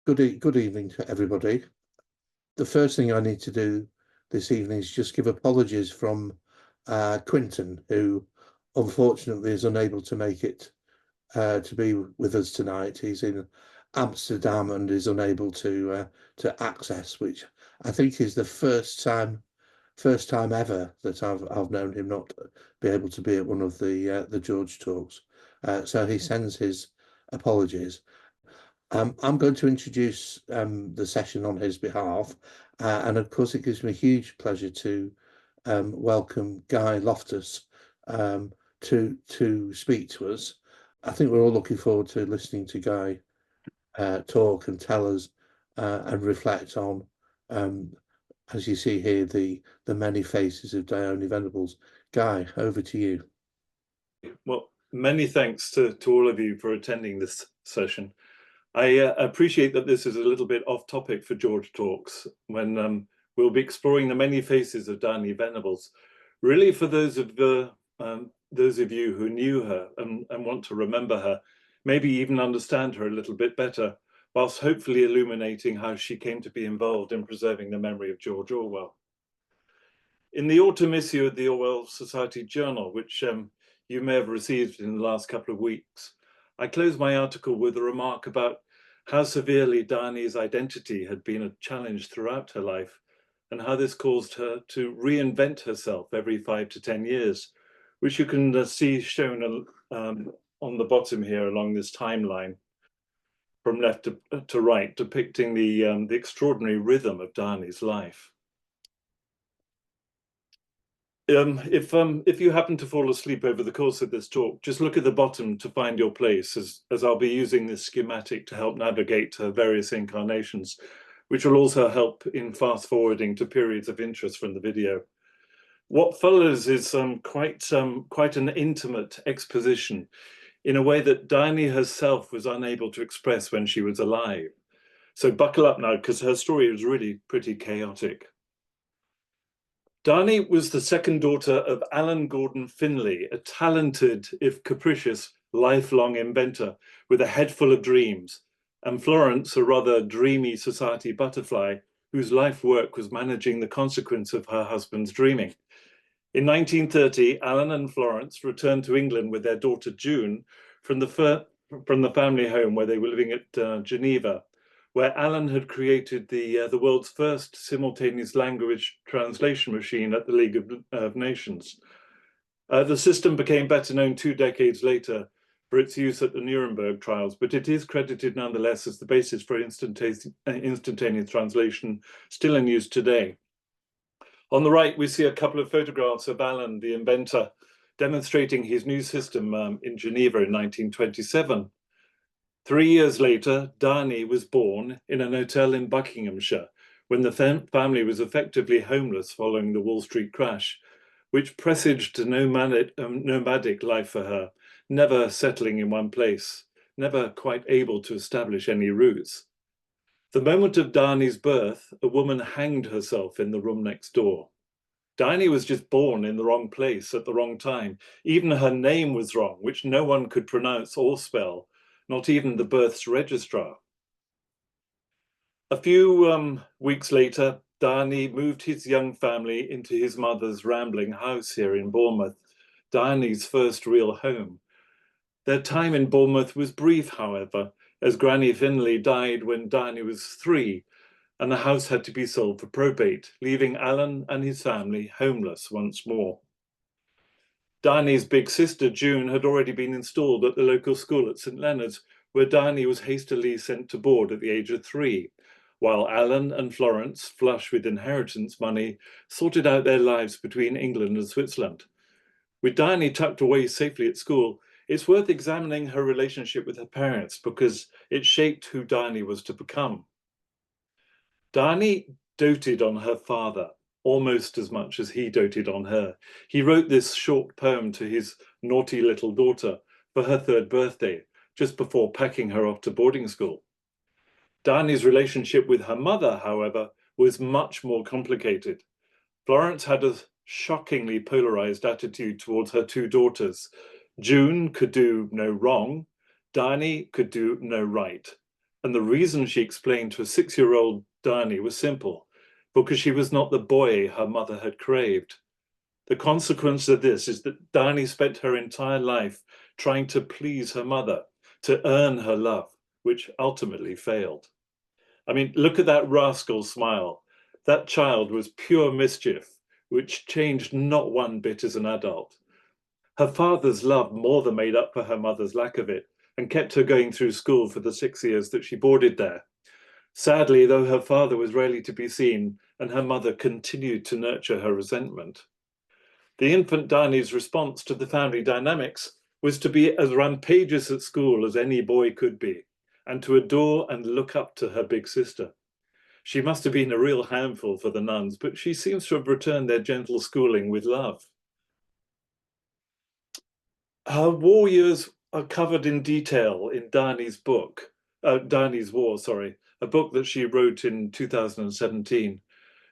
Good evening to everybody. The first thing I need to do this evening is just give apologies from Quinton, who unfortunately is unable to make it to be with us tonight. He's in Amsterdam and is unable to access, which I think is the first time ever that I've known him not be able to be at one of the George talks. So he sends his apologies. I'm going to introduce the session on his behalf, and of course, it gives me huge pleasure to welcome Guy Loftus to speak to us. I think we're all looking forward to listening to Guy talk and tell us and reflect on, as you see here, the many faces of Dione Venables. Guy, over to you. Well, many thanks to all of you for attending this session. I appreciate that this is a little bit off topic for George Talks, when we'll be exploring the many faces of Dione Venables. Really, for those of you who knew her and want to remember her, maybe even understand her a little bit better, whilst hopefully illuminating how she came to be involved in preserving the memory of George Orwell. In the autumn issue of the Orwell Society Journal, which you may have received in the last couple of weeks, I closed my article with a remark about how severely Dione's identity had been a challenge throughout her life, and how this caused her to reinvent herself every 5 to 10 years, which you can see shown on the bottom here along this timeline, from left to right, depicting the extraordinary rhythm of Dione's life. If you happen to fall asleep over the course of this talk, just look at the bottom to find your place, as I'll be using this schematic to help navigate various incarnations, which will also help in fast forwarding to periods of interest from the video. What follows is quite an intimate exposition in a way that Dione herself was unable to express when she was alive. So buckle up now, because her story is really pretty chaotic. Dione was the second daughter of Alan Gordon Finlay, a talented, if capricious, lifelong inventor with a head full of dreams, and Florence, a rather dreamy society butterfly, whose life work was managing the consequence of her husband's dreaming. In 1930, Alan and Florence returned to England with their daughter June from the family home where they were living at Geneva, where Alan had created the world's first simultaneous language translation machine at the League of Nations. The system became better known 2 decades later for its use at the Nuremberg trials, but it is credited nonetheless as the basis for instantaneous translation, still in use today. On the right, we see a couple of photographs of Alan, the inventor, demonstrating his new system in Geneva in 1927. 3 years later, Dione was born in an hotel in Buckinghamshire when the family was effectively homeless following the Wall Street crash, which presaged a nomadic life for her, never settling in one place, never quite able to establish any roots. The moment of Dione's birth, a woman hanged herself in the room next door. Dione was just born in the wrong place at the wrong time. Even her name was wrong, which no one could pronounce or spell, not even the births registrar. A few weeks later, Dione moved his young family into his mother's rambling house here in Bournemouth, Dione's first real home. Their time in Bournemouth was brief, however, as Granny Finlay died when Dione was 3, and the house had to be sold for probate, leaving Alan and his family homeless once more. Dione's big sister, June, had already been installed at the local school at St Leonard's, where Dione was hastily sent to board at the age of 3, while Alan and Florence, flush with inheritance money, sorted out their lives between England and Switzerland. With Dione tucked away safely at school, it's worth examining her relationship with her parents, because it shaped who Dione was to become. Dione doted on her father almost as much as he doted on her. He wrote this short poem to his naughty little daughter for her 3rd birthday, just before packing her off to boarding school. Dione's relationship with her mother, however, was much more complicated. Florence had a shockingly polarized attitude towards her 2 daughters. June could do no wrong, Dione could do no right. And the reason she explained to a 6-year-old Dione was simple, because she was not the boy her mother had craved. The consequence of this is that Dione spent her entire life trying to please her mother, to earn her love, which ultimately failed. I mean, look at that rascal smile. That child was pure mischief, which changed not one bit as an adult. Her father's love more than made up for her mother's lack of it, and kept her going through school for the 6 years that she boarded there. Sadly, though, her father was rarely to be seen, and her mother continued to nurture her resentment. The infant Dione's response to the family dynamics was to be as rampageous at school as any boy could be, and to adore and look up to her big sister. She must have been a real handful for the nuns, but she seems to have returned their gentle schooling with love. Her war years are covered in detail in Dione's book, Dione's War, sorry, a book that she wrote in 2017.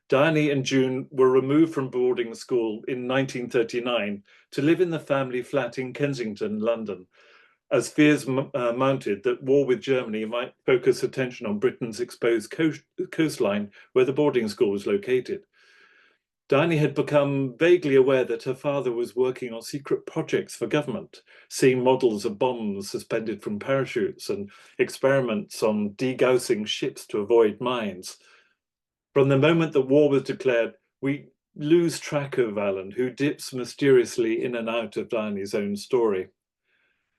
Dione and June were removed from boarding school in 1939 to live in the family flat in Kensington, London, as fears mounted that war with Germany might focus attention on Britain's exposed coastline where the boarding school was located. Dione had become vaguely aware that her father was working on secret projects for government, seeing models of bombs suspended from parachutes and experiments on degaussing ships to avoid mines. From the moment that war was declared, we lose track of Alan, who dips mysteriously in and out of Dione's own story.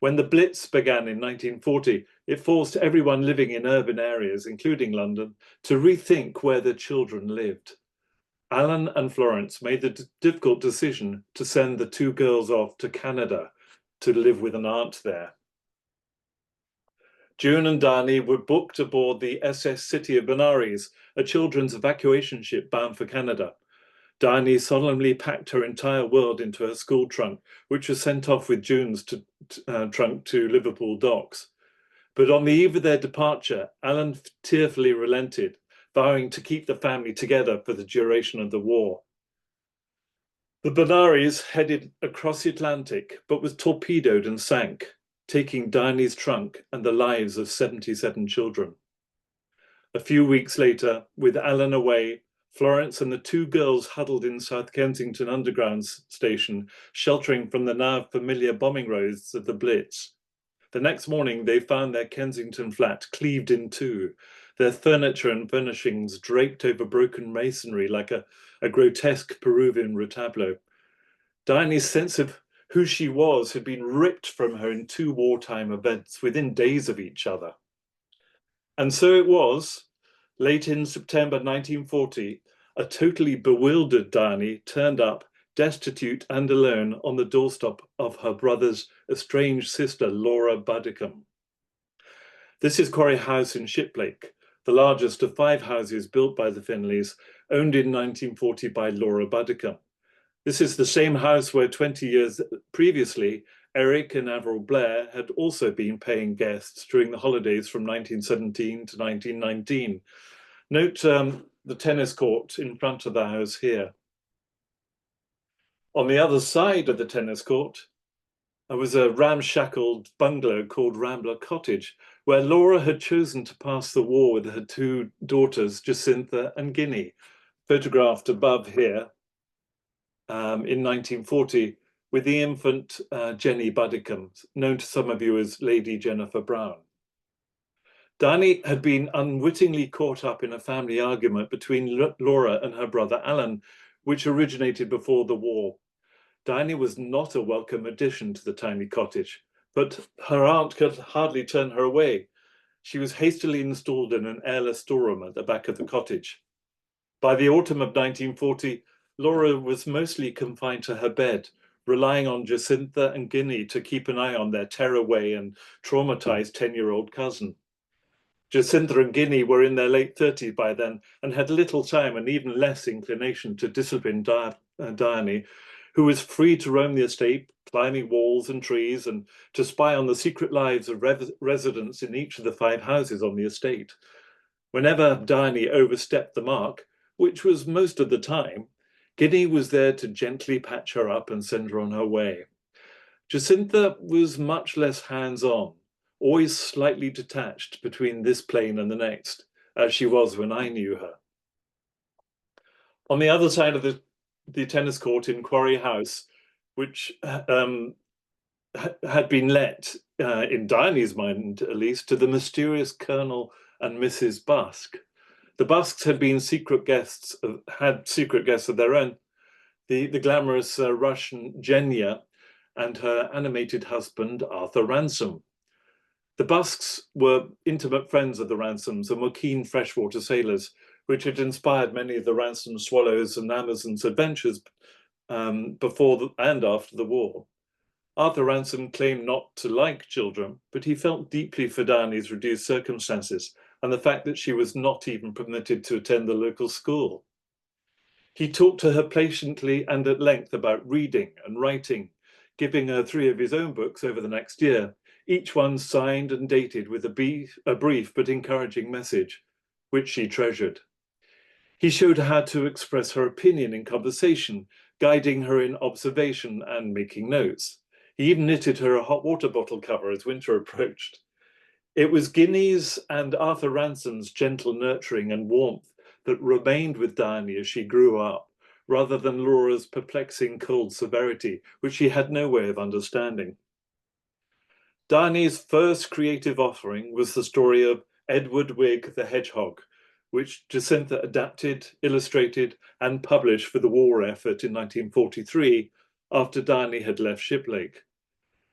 When the Blitz began in 1940, it forced everyone living in urban areas, including London, to rethink where their children lived. Alan and Florence made the difficult decision to send the two girls off to Canada to live with an aunt there. June and Dione were booked aboard the SS City of Benares, a children's evacuation ship bound for Canada. Dione solemnly packed her entire world into her school trunk, which was sent off with June's trunk to Liverpool docks. But on the eve of their departure, Alan tearfully relented, vowing to keep the family together for the duration of the war. The Benares headed across the Atlantic, but was torpedoed and sank, taking Dione's trunk and the lives of 77 children. A few weeks later, with Alan away, Florence and the two girls huddled in South Kensington Underground station, sheltering from the now familiar bombing raids of the Blitz. The next morning, they found their Kensington flat cleaved in two, their furniture and furnishings draped over broken masonry like a grotesque Peruvian retablo. Dione's sense of who she was had been ripped from her in two wartime events within days of each other. And so it was, late in September 1940, a totally bewildered Dione turned up, destitute and alone, on the doorstep of her brother's estranged sister, Laura Buddicombe. This is Quarry House in Shiplake, the largest of 5 houses built by the Finleys, owned in 1940 by Laura Buddicombe. This is the same house where 20 years previously, Eric and Avril Blair had also been paying guests during the holidays from 1917 to 1919. Note the tennis court in front of the house here. On the other side of the tennis court, there was a ramshackle bungalow called Rambler Cottage, where Laura had chosen to pass the war with her 2 daughters, Jacintha and Guinea, photographed above here in 1940, with the infant Jenny Buddicombe, known to some of you as Lady Jennifer Brown. Dione had been unwittingly caught up in a family argument between Laura and her brother Alan, which originated before the war. Dione was not a welcome addition to the tiny cottage, but her aunt could hardly turn her away. She was hastily installed in an airless storeroom at the back of the cottage. By the autumn of 1940, Laura was mostly confined to her bed, relying on Jacintha and Guinea to keep an eye on their tearaway and traumatized 10-year-old cousin. Jacintha and Guinea were in their late 30s by then and had little time and even less inclination to discipline Dione, who was free to roam the estate, climbing walls and trees, and to spy on the secret lives of residents in each of the 5 houses on the estate. Whenever Dione overstepped the mark, which was most of the time, Guinea was there to gently patch her up and send her on her way. Jacintha was much less hands-on, always slightly detached between this plane and the next, as she was when I knew her. On the other side of the tennis court in Quarry House, which had been let, in Dione's mind at least, to the mysterious Colonel and Mrs. Busk. The Busks had been secret guests of their own. The glamorous Russian Genya and her animated husband, Arthur Ransom. The Busks were intimate friends of the Ransoms and were keen freshwater sailors, which had inspired many of the Ransom Swallows and Amazons' adventures before and after the war. Arthur Ransom claimed not to like children, but he felt deeply for Dione's reduced circumstances and the fact that she was not even permitted to attend the local school. He talked to her patiently and at length about reading and writing, giving her 3 of his own books over the next year, each one signed and dated with a brief but encouraging message, which she treasured. He showed her how to express her opinion in conversation, guiding her in observation and making notes. He even knitted her a hot water bottle cover as winter approached. It was Guinea's and Arthur Ransom's gentle nurturing and warmth that remained with Dione as she grew up, rather than Laura's perplexing cold severity, which she had no way of understanding. Dione's first creative offering was the story of Edward Wigg the Hedgehog, which Jacintha adapted, illustrated, and published for the war effort in 1943, after Dione had left Shiplake.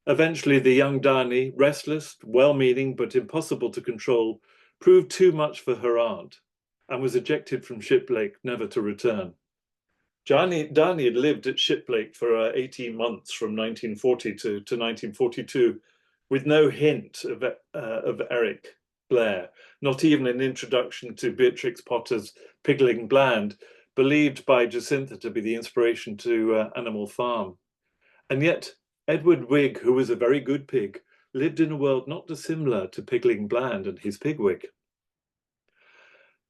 Eventually, the young Dione, restless, well-meaning, but impossible to control, proved too much for her aunt and was ejected from Shiplake, never to return. Dione had lived at Shiplake for 18 months from 1940 to 1942, with no hint of Eric Blair, not even an introduction to Beatrix Potter's Pigling Bland, believed by Jacintha to be the inspiration to Animal Farm. And yet, Edward Wigg, who was a very good pig, lived in a world not dissimilar to Pigling Bland and his pigwig.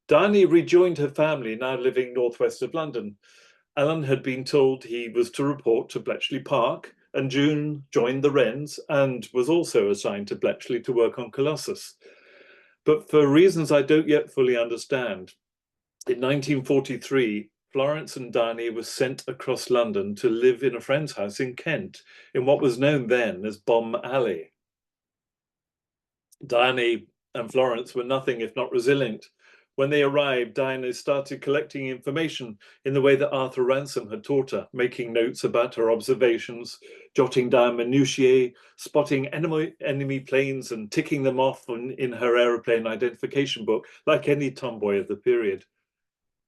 Dione rejoined her family, now living northwest of London. Alan had been told he was to report to Bletchley Park, and June joined the Wrens and was also assigned to Bletchley to work on Colossus. But for reasons I don't yet fully understand, in 1943, Florence and Dione were sent across London to live in a friend's house in Kent, in what was known then as Bomb Alley. Dione and Florence were nothing if not resilient. When they arrived, Dione started collecting information in the way that Arthur Ransom had taught her, making notes about her observations, jotting down minutiae, spotting enemy planes and ticking them off in her aeroplane identification book, like any tomboy of the period.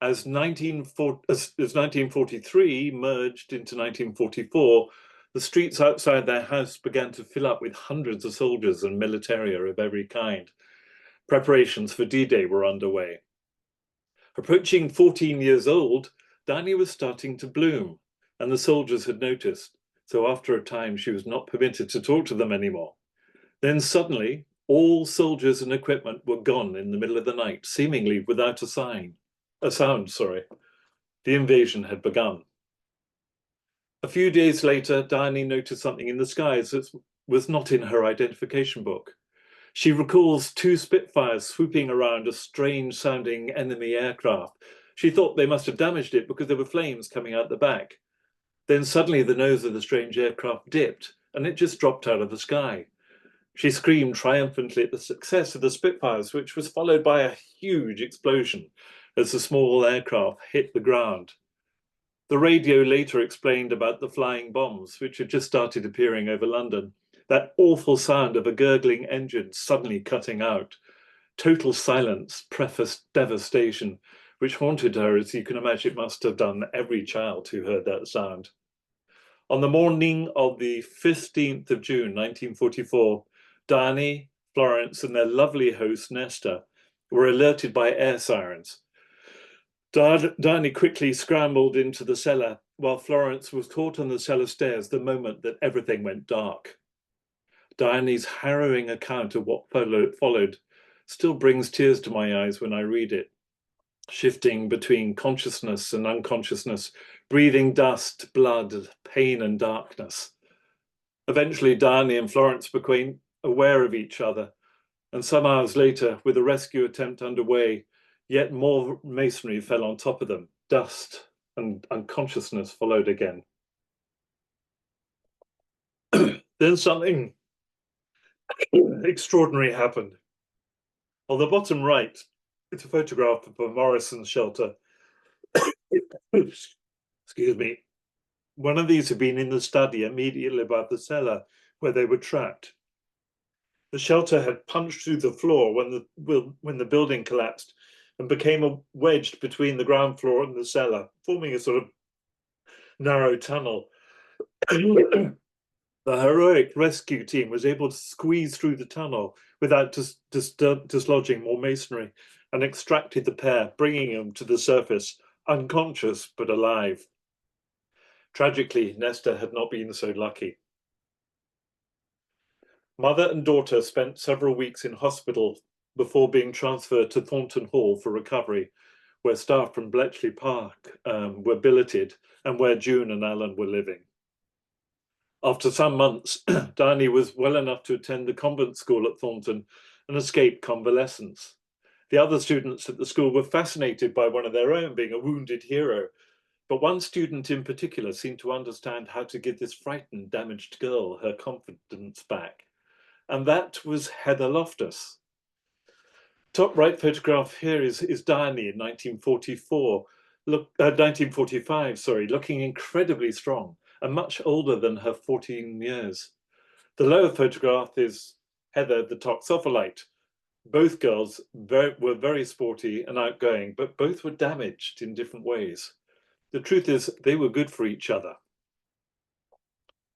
As 1943 merged into 1944, the streets outside their house began to fill up with hundreds of soldiers and militaria of every kind. Preparations for D-Day were underway. Approaching 14 years old, Dione was starting to bloom, and the soldiers had noticed. So after a time, she was not permitted to talk to them anymore. Then suddenly, all soldiers and equipment were gone in the middle of the night, seemingly without a sound. The invasion had begun. A few days later, Dione noticed something in the skies that was not in her identification book. She recalls 2 Spitfires swooping around a strange-sounding enemy aircraft. She thought they must have damaged it because there were flames coming out the back. Then suddenly the nose of the strange aircraft dipped, and it just dropped out of the sky. She screamed triumphantly at the success of the Spitfires, which was followed by a huge explosion as the small aircraft hit the ground. The radio later explained about the flying bombs, which had just started appearing over London. That awful sound of a gurgling engine suddenly cutting out. Total silence prefaced devastation, which haunted her, as you can imagine it must have done every child who heard that sound. On the morning of the 15th of June, 1944, Dione, Florence, and their lovely host, Nesta, were alerted by air sirens. Dione quickly scrambled into the cellar, while Florence was caught on the cellar stairs the moment that everything went dark. Dione's harrowing account of what followed still brings tears to my eyes when I read it, shifting between consciousness and unconsciousness, breathing dust, blood, pain, and darkness. Eventually, Dione and Florence became aware of each other. And some hours later, with a rescue attempt underway, yet more masonry fell on top of them. Dust and unconsciousness followed again. Then something extraordinary happened. On the bottom right, it's a photograph of a Morrison shelter. Excuse me. One of these had been in the study immediately above the cellar where they were trapped. The shelter had punched through the floor when the building collapsed and became wedged between the ground floor and the cellar, forming a sort of narrow tunnel. The heroic rescue team was able to squeeze through the tunnel without dislodging more masonry and extracted the pair, bringing them to the surface, unconscious but alive. Tragically, Nesta had not been so lucky. Mother and daughter spent several weeks in hospital before being transferred to Thornton Hall for recovery, where staff from Bletchley Park were billeted and where June and Alan were living. After some months, Dione was well enough to attend the convent school at Thornton and escape convalescence. The other students at the school were fascinated by one of their own being a wounded hero, but one student in particular seemed to understand how to give this frightened, damaged girl her confidence back. And that was Heather Loftus. Top right photograph here is Dione in 1945, looking incredibly strong and much older than her 14 years. The lower photograph is Heather, the toxopholite. Both girls were very sporty and outgoing, but both were damaged in different ways. The truth is, they were good for each other.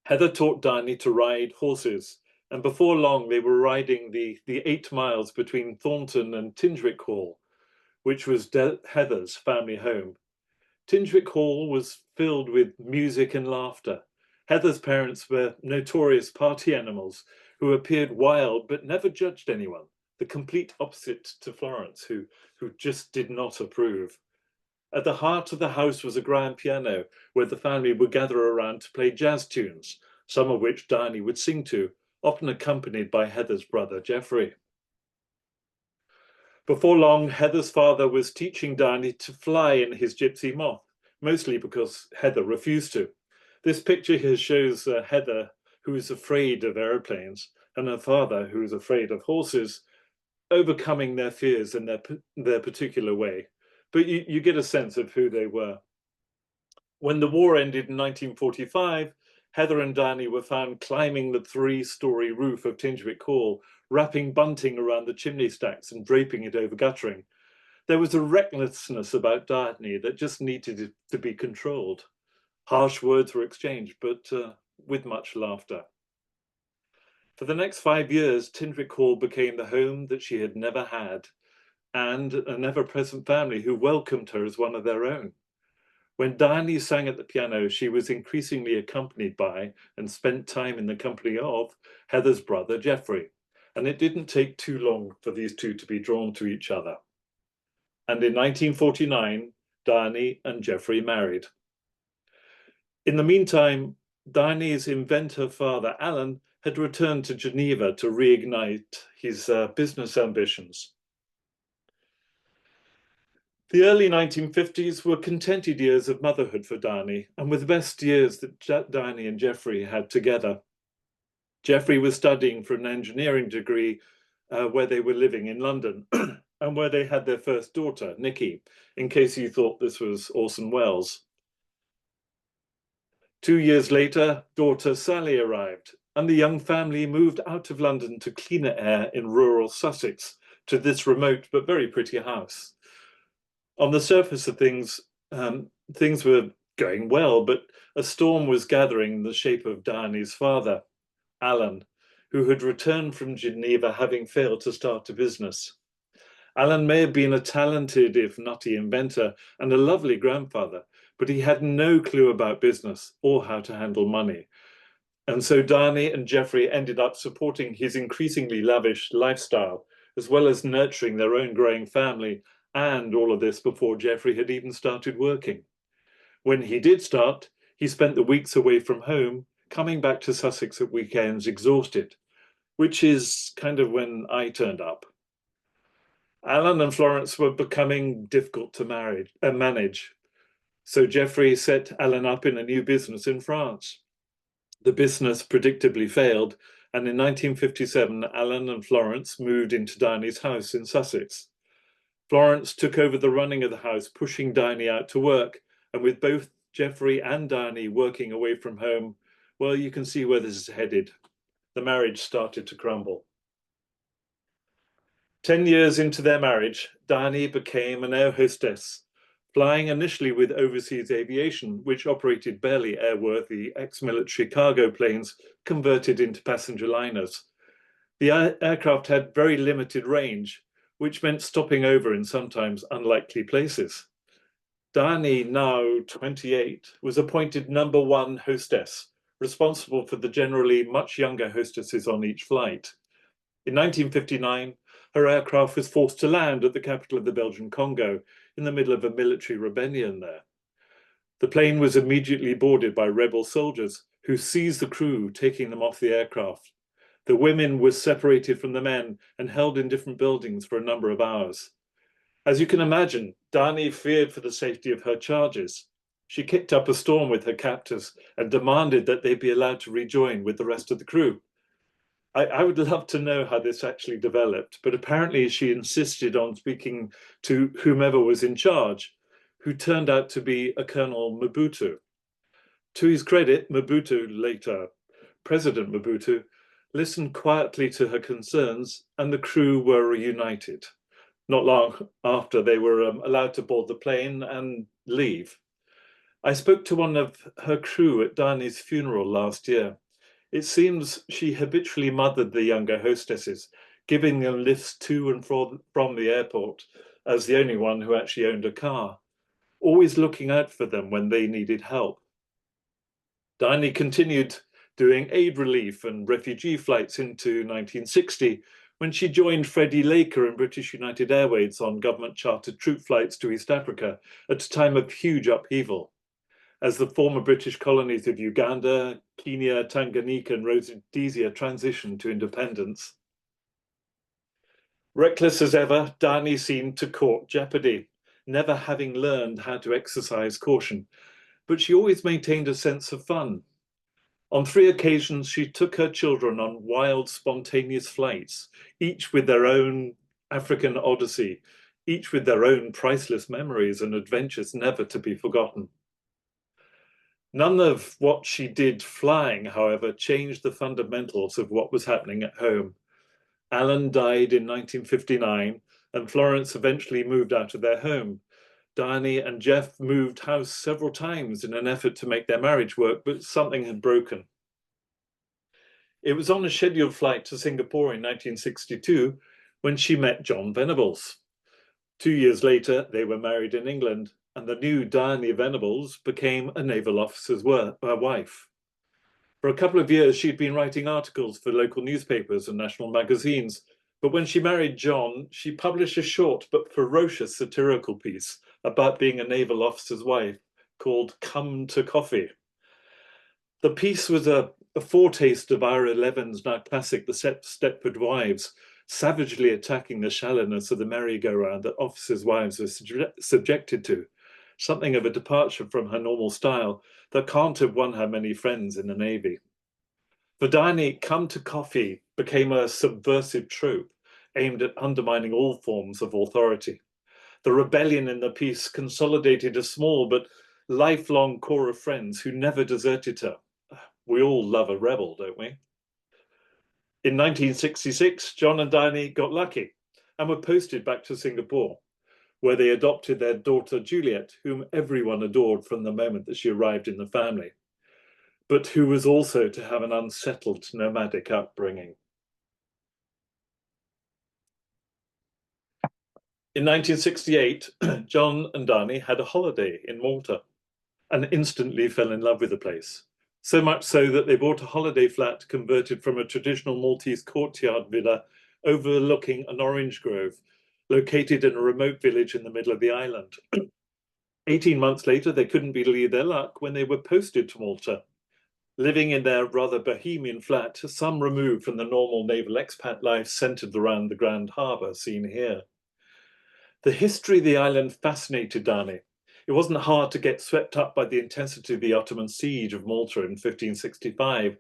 Heather taught Dione to ride horses, and before long they were riding the 8 miles between Thornton and Tinchwick Hall, which was Heather's family home. Tinchwick Hall was filled with music and laughter. Heather's parents were notorious party animals who appeared wild but never judged anyone, the complete opposite to Florence, who just did not approve. At the heart of the house was a grand piano where the family would gather around to play jazz tunes, some of which Dione would sing to, often accompanied by Heather's brother, Geoffrey. Before long, Heather's father was teaching Dione to fly in his gypsy moth, mostly because Heather refused to. This picture here shows Heather, who is afraid of aeroplanes, and her father, who is afraid of horses, overcoming their fears in their particular way. But you get a sense of who they were. When the war ended in 1945, Heather and Dione were found climbing the 3-story roof of Tinchwick Hall, wrapping bunting around the chimney stacks and draping it over guttering. There was a recklessness about Dione that just needed to be controlled. Harsh words were exchanged, but with much laughter. For the next 5 years, Tinchwick Hall became the home that she had never had, and an ever-present family who welcomed her as one of their own. When Dione sang at the piano, she was increasingly accompanied by and spent time in the company of Heather's brother, Geoffrey. And it didn't take too long for these two to be drawn to each other. And in 1949, Dione and Geoffrey married. In the meantime, Dione's inventor father, Alan, had returned to Geneva to reignite his business ambitions. The early 1950s were contented years of motherhood for Dione, and were the best years that Dione and Geoffrey had together. Geoffrey was studying for an engineering degree where they were living in London, and where they had their first daughter, Nikki, in case you thought this was Orson Welles. 2 years later, daughter Sally arrived, and the young family moved out of London to cleaner air in rural Sussex, to this remote but very pretty house. On the surface of things, things were going well, but a storm was gathering in the shape of Dione's father, Alan, who had returned from Geneva having failed to start a business. Alan may have been a talented, if nutty, inventor and a lovely grandfather, but he had no clue about business or how to handle money. And so Dione and Geoffrey ended up supporting his increasingly lavish lifestyle, as well as nurturing their own growing family, and all of this before Geoffrey had even started working. When he did start, he spent the weeks away from home, coming back to Sussex at weekends exhausted. which is kind of when I turned up. Alan and Florence were becoming difficult to manage. So Geoffrey set Alan up in a new business in France. The business predictably failed, and in 1957, Alan and Florence moved into Dione's house in Sussex. Florence took over the running of the house, pushing Dione out to work, and with both Geoffrey and Dione working away from home, well, you can see where this is headed. The marriage started to crumble. 10 years into their marriage, Dione became an air hostess, flying initially with overseas aviation, which operated barely airworthy ex-military cargo planes converted into passenger liners. The aircraft had very limited range, which meant stopping over in sometimes unlikely places. Dione, now 28, was appointed #1 hostess, responsible for the generally much younger hostesses on each flight. In 1959, her aircraft was forced to land at the capital of the Belgian Congo, in the middle of a military rebellion there. The plane was immediately boarded by rebel soldiers who seized the crew, taking them off the aircraft. The women were separated from the men and held in different buildings for a number of hours. As you can imagine, Dione feared for the safety of her charges. She kicked up a storm with her captors and demanded that they be allowed to rejoin with the rest of the crew. I would love to know how this actually developed, but apparently she insisted on speaking to whomever was in charge, who turned out to be a Colonel Mobutu. To his credit, Mobutu, later President Mobutu, listened quietly to her concerns, and the crew were reunited. Not long after, they were allowed to board the plane and leave. I spoke to one of her crew at Dione's funeral last year. It seems she habitually mothered the younger hostesses, giving them lifts to and from the airport as the only one who actually owned a car, always looking out for them when they needed help. Dione continued doing aid relief and refugee flights into 1960, when she joined Freddie Laker and British United Airways on government-chartered troop flights to East Africa at a time of huge upheaval, as the former British colonies of Uganda, Kenya, Tanganyika, and Rhodesia transitioned to independence. Reckless as ever, Dione seemed to court jeopardy, never having learned how to exercise caution, but she always maintained a sense of fun. On 3 occasions, she took her children on wild, spontaneous flights, each with their own African odyssey, each with their own priceless memories and adventures never to be forgotten. None of what she did flying, however, changed the fundamentals of what was happening at home. Alan died in 1959, and Florence eventually moved out of their home. Dione and Jeff moved house several times in an effort to make their marriage work, but something had broken. It was on a scheduled flight to Singapore in 1962 when she met Dione Venables. 2 years later, they were married in England, and the new Dione Venables became a naval officer's wife. For a couple of years, she'd been writing articles for local newspapers and national magazines, but when she married John, she published a short but ferocious satirical piece about being a naval officer's wife called Come to Coffee. The piece was a foretaste of Ira Levin's now classic The Stepford Wives, savagely attacking the shallowness of the merry-go-round that officers' wives are subjected to, something of a departure from her normal style that can't have won her many friends in the Navy. For Dione, Come to Coffee became a subversive trope aimed at undermining all forms of authority. The rebellion in the piece consolidated a small but lifelong core of friends who never deserted her. We all love a rebel, don't we? In 1966, John and Dione got lucky and were posted back to Singapore, where they adopted their daughter Juliet, whom everyone adored from the moment that she arrived in the family, but who was also to have an unsettled nomadic upbringing. In 1968, John and Dione had a holiday in Malta and instantly fell in love with the place. So much so that they bought a holiday flat converted from a traditional Maltese courtyard villa overlooking an orange grove, located in a remote village in the middle of the island. 18 months later, they couldn't believe their luck when they were posted to Malta. living in their rather bohemian flat, some removed from the normal naval expat life centered around the Grand Harbour seen here. The history of the island fascinated Dione. It wasn't hard to get swept up by the intensity of the Ottoman siege of Malta in 1565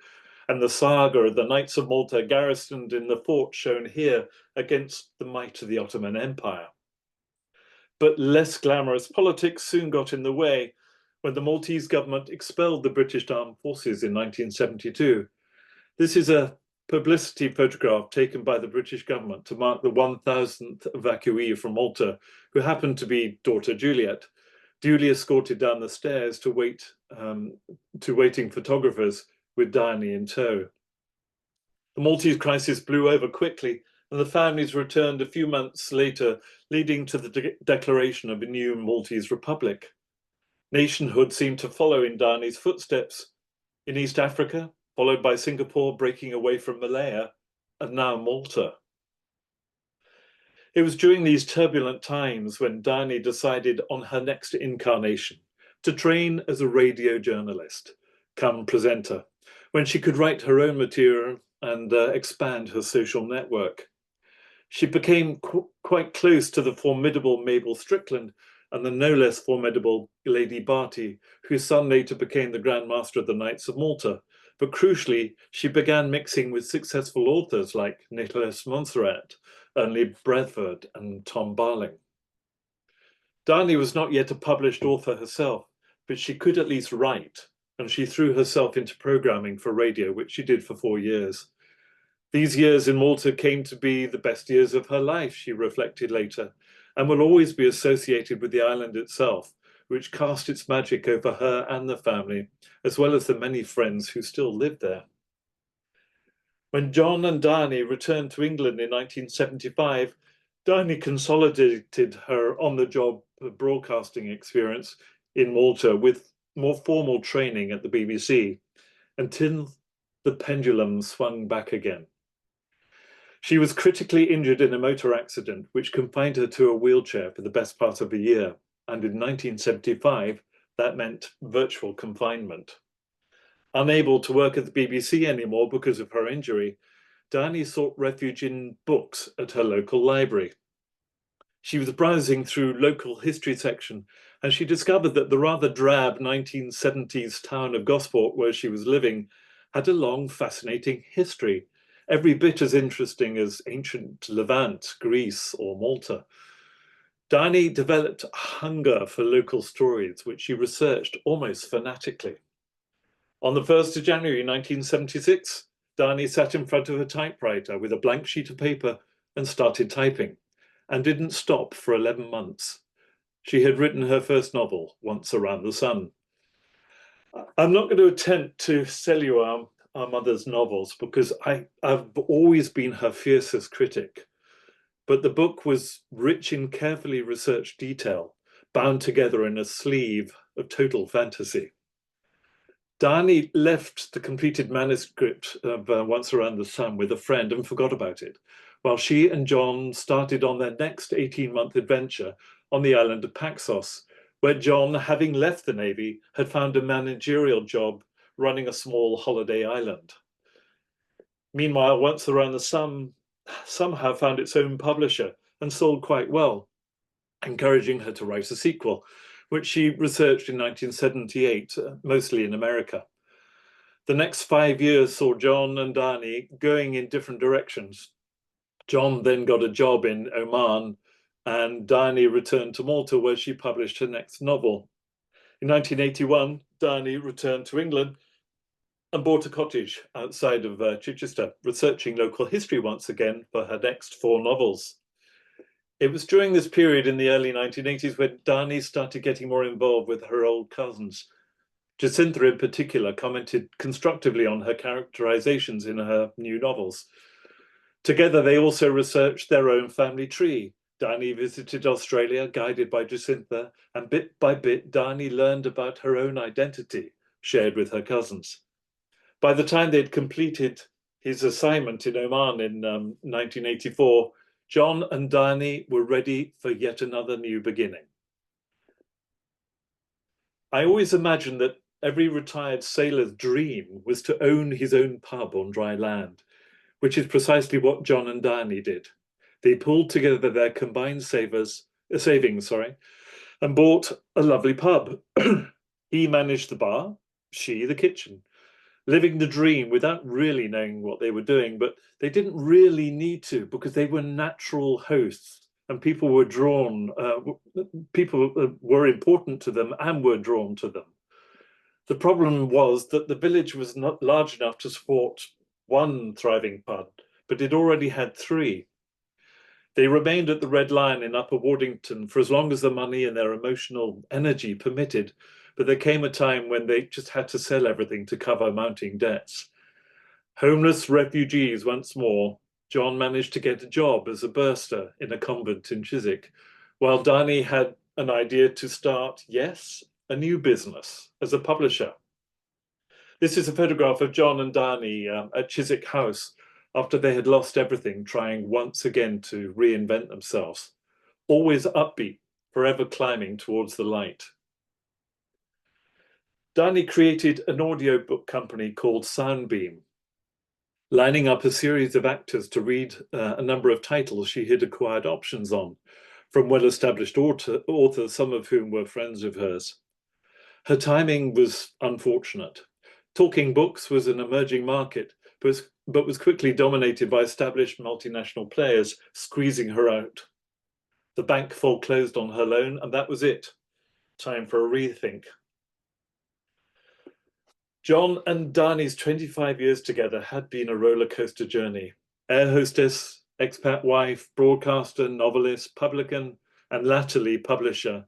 and the saga of the Knights of Malta garrisoned in the fort shown here against the might of the Ottoman Empire. But less glamorous politics soon got in the way when the Maltese government expelled the British Armed Forces in 1972. This is a publicity photograph taken by the British government to mark the 1,000th evacuee from Malta, who happened to be daughter Juliet, duly escorted down the stairs to waiting photographers with Dione in tow. The Maltese crisis blew over quickly, and the families returned a few months later, leading to the declaration of a new Maltese Republic. Nationhood seemed to follow in Dione's footsteps. In East Africa, followed by Singapore breaking away from Malaya, and now Malta. It was during these turbulent times when Dione decided on her next incarnation to train as a radio journalist, come presenter, when she could write her own material and expand her social network. She became quite close to the formidable Mabel Strickland and the no less formidable Lady Barty, whose son later became the Grand Master of the Knights of Malta. But crucially, she began mixing with successful authors like Nicholas Montserrat, Ernle Bradford, and Tom Barling. Dione was not yet a published author herself, but she could at least write, and she threw herself into programming for radio, which she did for 4 years. These years in Malta came to be the best years of her life, she reflected later, and will always be associated with the island itself, which cast its magic over her and the family, as well as the many friends who still live there. When John and Dione returned to England in 1975, Dione consolidated her on-the-job broadcasting experience in Malta with more formal training at the BBC until the pendulum swung back again. She was critically injured in a motor accident, which confined her to a wheelchair for the best part of a year. And in 1975, that meant virtual confinement. Unable to work at the BBC anymore because of her injury, Dione sought refuge in books at her local library. She was browsing through local history section, and she discovered that the rather drab 1970s town of Gosport, where she was living, had a long, fascinating history, every bit as interesting as ancient Levant, Greece, or Malta. Dione developed a hunger for local stories, which she researched almost fanatically. On the 1st of January 1976, Dione sat in front of a typewriter with a blank sheet of paper and started typing, and didn't stop for 11 months. She had written her first novel, Once Around the Sun. I'm not going to attempt to sell you our mother's novels because I've always been her fiercest critic. But the book was rich in carefully researched detail, bound together in a sleeve of total fantasy. Dione left the completed manuscript of Once Around the Sun with a friend and forgot about it, while she and John started on their next 18-month adventure on the island of Paxos, where John, having left the Navy, had found a managerial job running a small holiday island. Meanwhile, Once Around the Sun somehow found its own publisher and sold quite well, encouraging her to write a sequel, which she researched in 1978, mostly in America. The next 5 years saw John and Dione going in different directions. John then got a job in Oman, and Dione returned to Malta, where she published her next novel. In 1981, Dione returned to England and bought a cottage outside of Chichester, researching local history once again for her next 4 novels. It was during this period in the early 1980s when Dione started getting more involved with her old cousins. Jacinta in particular commented constructively on her characterizations in her new novels. Together, they also researched their own family tree. Dione visited Australia, guided by Jacinta, and bit by bit, Dione learned about her own identity, shared with her cousins. By the time they'd completed his assignment in Oman in 1984, John and Dione were ready for yet another new beginning. I always imagined that every retired sailor's dream was to own his own pub on dry land, which is precisely what John and Dione did. They pulled together their combined savings, and bought a lovely pub. He managed the bar, she the kitchen, living the dream without really knowing what they were doing, but they didn't really need to because they were natural hosts and people were important to them and were drawn to them. The problem was that the village was not large enough to support one thriving pub, but it already had three. They remained at the Red Lion in Upper Wardington for as long as the money and their emotional energy permitted, but there came a time when they just had to sell everything to cover mounting debts. Homeless refugees once more, John managed to get a job as a burster in a convent in Chiswick, while Dione had an idea to start, yes, a new business as a publisher. This is a photograph of John and Dione at Chiswick House after they had lost everything, trying once again to reinvent themselves. Always upbeat, forever climbing towards the light. Dione created an audiobook company called Soundbeam, lining up a series of actors to read a number of titles she had acquired options on, from well-established authors, some of whom were friends of hers. Her timing was unfortunate. Talking books was an emerging market, but was quickly dominated by established multinational players, squeezing her out. The bank foreclosed on her loan, and that was it. Time for a rethink. John and Dione's 25 years together had been a roller coaster journey. Air hostess, expat wife, broadcaster, novelist, publican, and latterly publisher.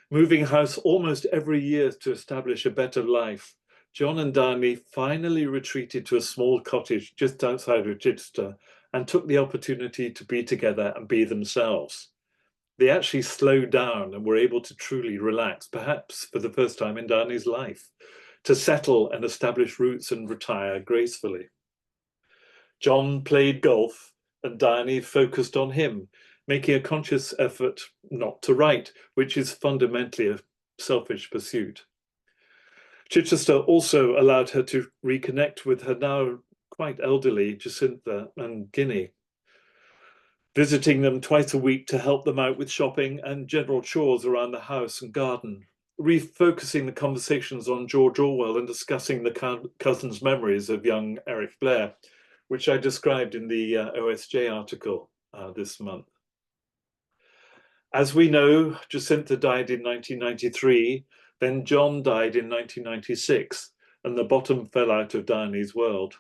Moving house almost every year to establish a better life, John and Dione finally retreated to a small cottage just outside of Chichester and took the opportunity to be together and be themselves. They actually slowed down and were able to truly relax, perhaps for the first time in Dione's life, to settle and establish roots and retire gracefully. John played golf and Dione focused on him, making a conscious effort not to write, which is fundamentally a selfish pursuit. Chichester also allowed her to reconnect with her now quite elderly Jacinta and Guinea, visiting them twice a week to help them out with shopping and general chores around the house and garden, refocusing the conversations on George Orwell and discussing the cousins' memories of young Eric Blair, which I described in the OSJ article this month. As we know, Jacinta died in 1993, then John died in 1996, and the bottom fell out of Dione's world.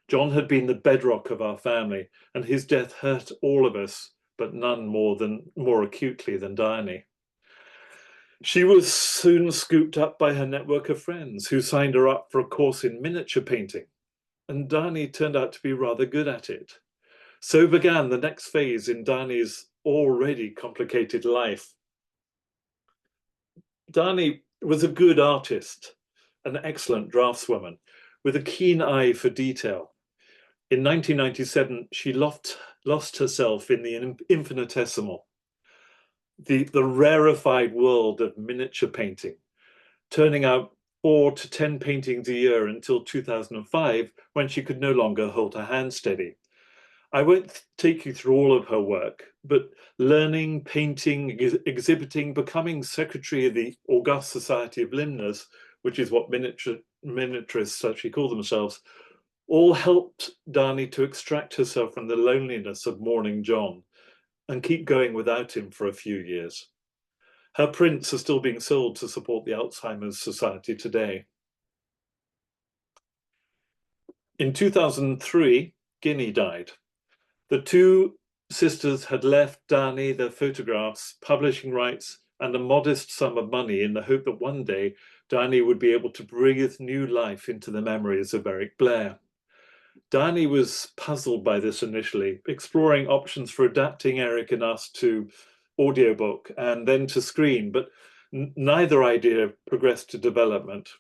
John had been the bedrock of our family, and his death hurt all of us, but none more acutely than Dione. She was soon scooped up by her network of friends who signed her up for a course in miniature painting, and Dione turned out to be rather good at it. So began the next phase in Dione's already complicated life. Dione was a good artist, an excellent draftswoman, with a keen eye for detail. In 1997, she lost herself in the infinitesimal, the rarefied world of miniature painting, turning out 4 to 10 paintings a year until 2005, when she could no longer hold her hand steady. I won't take you through all of her work, but learning, painting, exhibiting, becoming secretary of the August Society of Limners, which is what miniaturists actually call themselves, all helped Dione to extract herself from the loneliness of mourning John and keep going without him for a few years. Her prints are still being sold to support the Alzheimer's Society today. In 2003, Guinea died. The two sisters had left Dione their photographs, publishing rights, and a modest sum of money in the hope that one day Dione would be able to breathe new life into the memories of Eric Blair. Dione was puzzled by this initially, exploring options for adapting Eric and us to audiobook and then to screen, but neither idea progressed to development.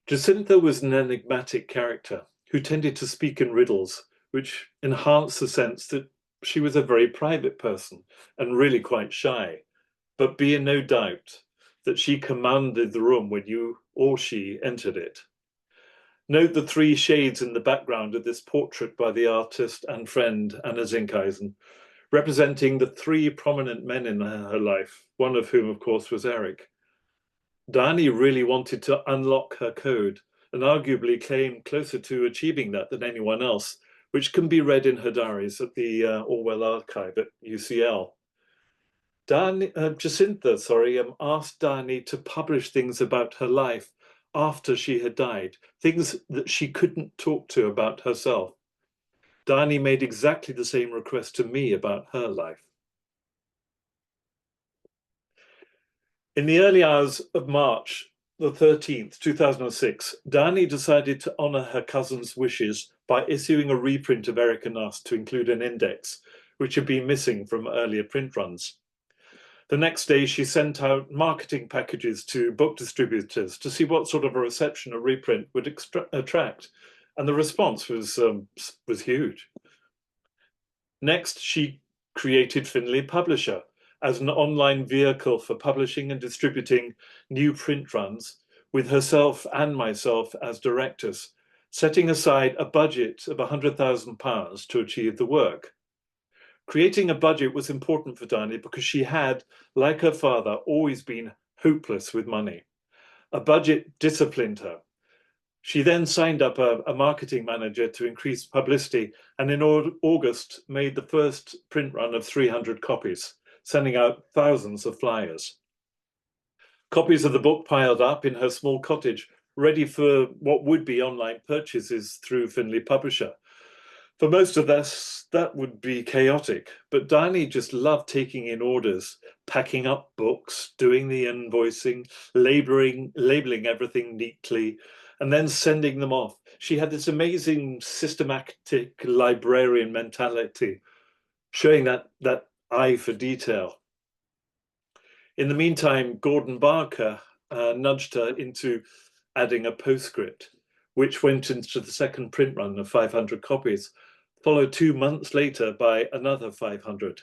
Jacinta was an enigmatic character who tended to speak in riddles, which enhanced the sense that she was a very private person and really quite shy. But be in no doubt, that she commanded the room when you or she entered it. Note the three shades in the background of this portrait by the artist and friend Anna Zinkeisen, representing the three prominent men in her life, one of whom, of course, was Eric. Dione really wanted to unlock her code and arguably came closer to achieving that than anyone else, which can be read in her diaries at the Orwell Archive at UCL. Jacinta asked Dione to publish things about her life after she had died, things that she couldn't talk to about herself. Dione made exactly the same request to me about her life. In the early hours of March the 13th, 2006, Dione decided to honor her cousin's wishes by issuing a reprint of Eric and Us to include an index, which had been missing from earlier print runs. The next day, she sent out marketing packages to book distributors to see what sort of a reception a reprint would attract, and the response was huge. Next, she created Finley Publisher as an online vehicle for publishing and distributing new print runs, with herself and myself as directors, setting aside a budget of £100,000 to achieve the work. Creating a budget was important for Dione because she had, like her father, always been hopeless with money. A budget disciplined her. She then signed up a marketing manager to increase publicity, and in August made the first print run of 300 copies, sending out thousands of flyers. Copies of the book piled up in her small cottage, ready for what would be online purchases through Finley Publisher. For most of us, that would be chaotic, but Dione just loved taking in orders, packing up books, doing the invoicing, labeling everything neatly, and then sending them off. She had this amazing systematic librarian mentality, showing that eye for detail. In the meantime, Gordon Barker nudged her into adding a postscript, which went into the second print run of 500 copies, followed 2 months later by another 500.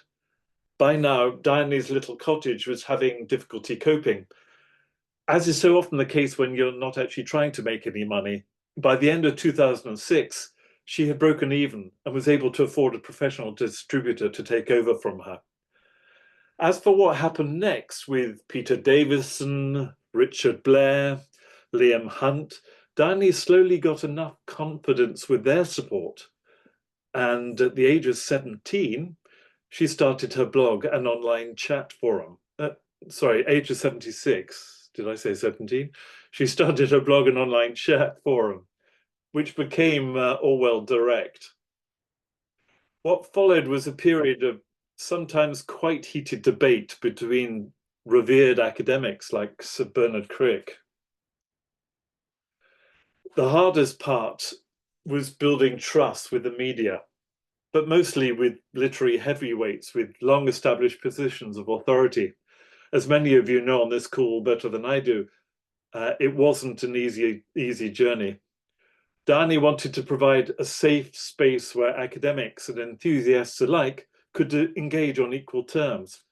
By now, Dione's little cottage was having difficulty coping. As is so often the case when you're not actually trying to make any money, by the end of 2006, she had broken even and was able to afford a professional distributor to take over from her. As for what happened next with Peter Davison, Richard Blair, Liam Hunt, Dione slowly got age confidence with their support. And at the age of 17, she started her blog and online chat forum. Age of 76, did I say 17? She started her blog and online chat forum, which became Orwell Direct. What followed was a period of sometimes quite heated debate between revered academics like Sir Bernard Crick. The hardest part was building trust with the media, but mostly with literary heavyweights with long established positions of authority. As many of you know on this call better than I do, it wasn't an easy journey. Dione wanted to provide a safe space where academics and enthusiasts alike could engage on equal terms.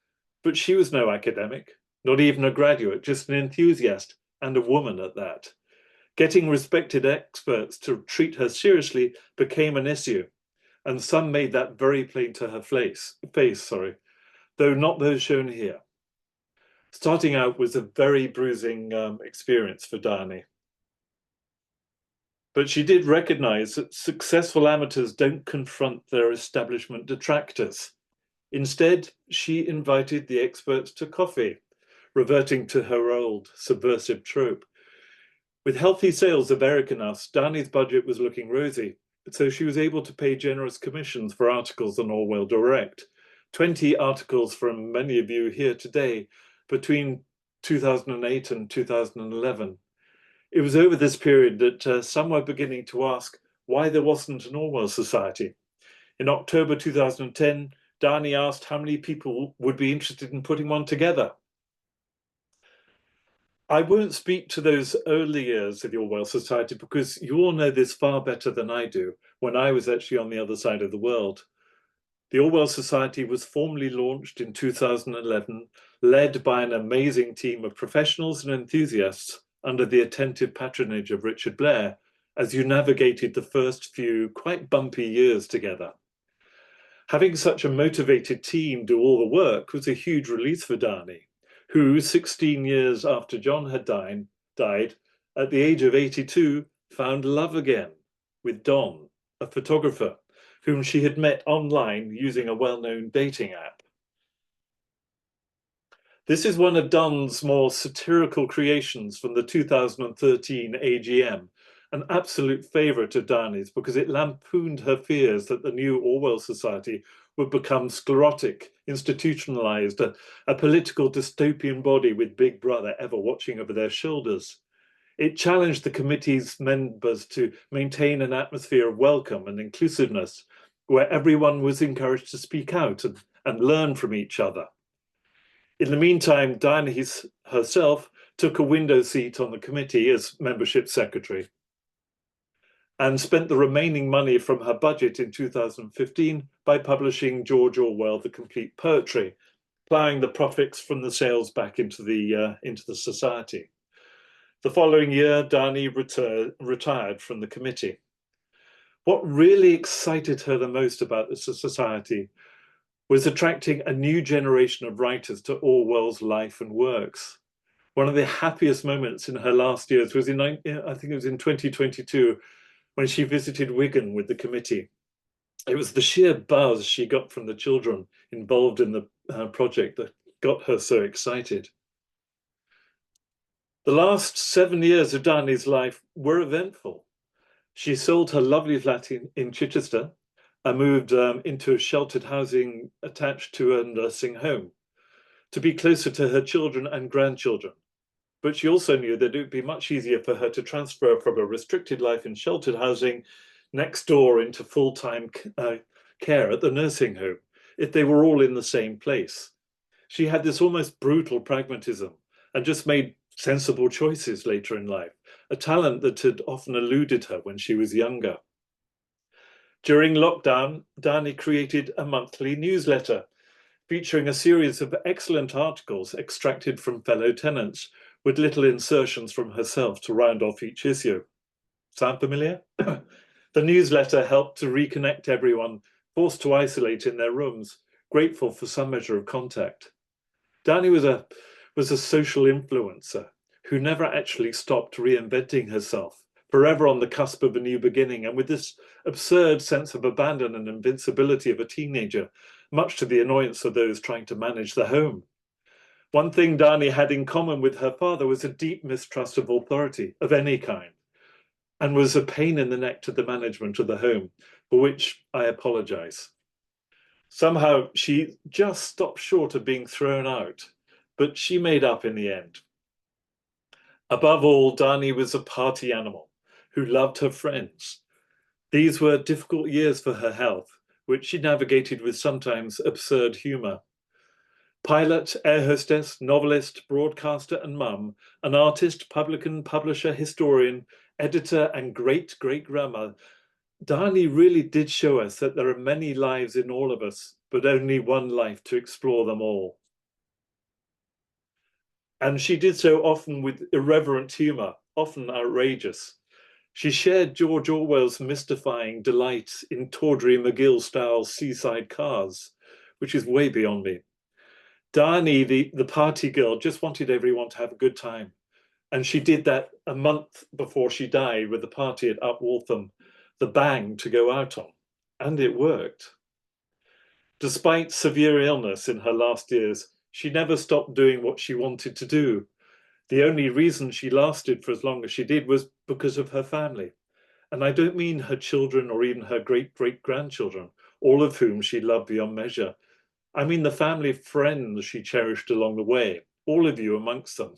But she was no academic, not even a graduate, just an enthusiast, and a woman at that. Getting respected experts to treat her seriously became an issue, and some made that very plain to her face, though not those shown here. Starting out was a very bruising experience for Dione. But she did recognize that successful amateurs don't confront their establishment detractors. Instead, she invited the experts to coffee, reverting to her old subversive trope. With healthy sales of Eric and Us, Dione's budget was looking rosy, so she was able to pay generous commissions for articles on Orwell Direct. 20 articles from many of you here today between 2008 and 2011. It was over this period that some were beginning to ask why there wasn't an Orwell Society. In October 2010, Dione asked how many people would be interested in putting one together. I won't speak to those early years of the Orwell Society because you all know this far better than I do, when I was actually on the other side of the world. The Orwell Society was formally launched in 2011, led by an amazing team of professionals and enthusiasts under the attentive patronage of Richard Blair, as you navigated the first few quite bumpy years together. Having such a motivated team do all the work was a huge release for Dione, who 16 years after John had died, at the age of 82, found love again with Don, a photographer, whom she had met online using a well-known dating app. This is one of Don's more satirical creations from the 2013 AGM, an absolute favourite of Dione's because it lampooned her fears that the new Orwell Society would become sclerotic, institutionalised, a political dystopian body with Big Brother ever watching over their shoulders. It challenged the committee's members to maintain an atmosphere of welcome and inclusiveness, where everyone was encouraged to speak out and learn from each other. In the meantime, Dione herself took a window seat on the committee as membership secretary and spent the remaining money from her budget in 2015 by publishing George Orwell, The Complete Poetry, ploughing the profits from the sales back into the society. The following year, Dione retired from the committee. What really excited her the most about the society was attracting a new generation of writers to Orwell's life and works. One of the happiest moments in her last years was I think it was in 2022, when she visited Wigan with the committee. It was the sheer buzz she got from the children involved in the project that got her so excited. The last 7 years of Dione's life were eventful. She sold her lovely flat in Chichester and moved into sheltered housing attached to a nursing home to be closer to her children and grandchildren. But she also knew that it would be much easier for her to transfer from a restricted life in sheltered housing next door into full-time care at the nursing home if they were all in the same place. She had this almost brutal pragmatism and just made sensible choices later in life, a talent that had often eluded her when she was younger. During lockdown, Dione created a monthly newsletter featuring a series of excellent articles extracted from fellow tenants with little insertions from herself to round off each issue. Sound familiar? The newsletter helped to reconnect everyone forced to isolate in their rooms, grateful for some measure of contact. Dione was a social influencer who never actually stopped reinventing herself, forever on the cusp of a new beginning, and with this absurd sense of abandon and invincibility of a teenager, much to the annoyance of those trying to manage the home. One thing Dione had in common with her father was a deep mistrust of authority of any kind, and was a pain in the neck to the management of the home, for which I apologize. Somehow she just stopped short of being thrown out, but she made up in the end. Above all, Dione was a party animal who loved her friends. These were difficult years for her health, which she navigated with sometimes absurd humour. Pilot, air hostess, novelist, broadcaster and mum, an artist, publican, publisher, historian, editor and great-great-grandmother, Dione really did show us that there are many lives in all of us, but only one life to explore them all. And she did so often with irreverent humour, often outrageous. She shared George Orwell's mystifying delight in tawdry McGill-style seaside cars, which is way beyond me. Dione, the party girl, just wanted everyone to have a good time. And she did that a month before she died with the party at Up Waltham, the Bang to go out on. And it worked. Despite severe illness in her last years, she never stopped doing what she wanted to do. The only reason she lasted for as long as she did was because of her family. And I don't mean her children or even her great-great-grandchildren, all of whom she loved beyond measure. I mean the family friends she cherished along the way, all of you amongst them.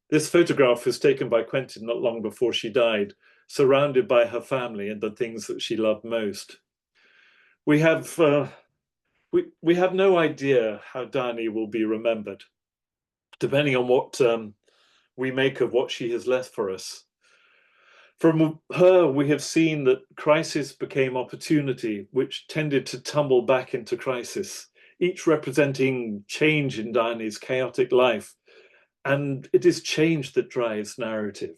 This photograph was taken by Quentin not long before she died, surrounded by her family and the things that she loved most. We have no idea how Dione will be remembered, depending on what we make of what she has left for us. From her, we have seen that crisis became opportunity, which tended to tumble back into crisis. each representing change in Dione's chaotic life. And it is change that drives narrative.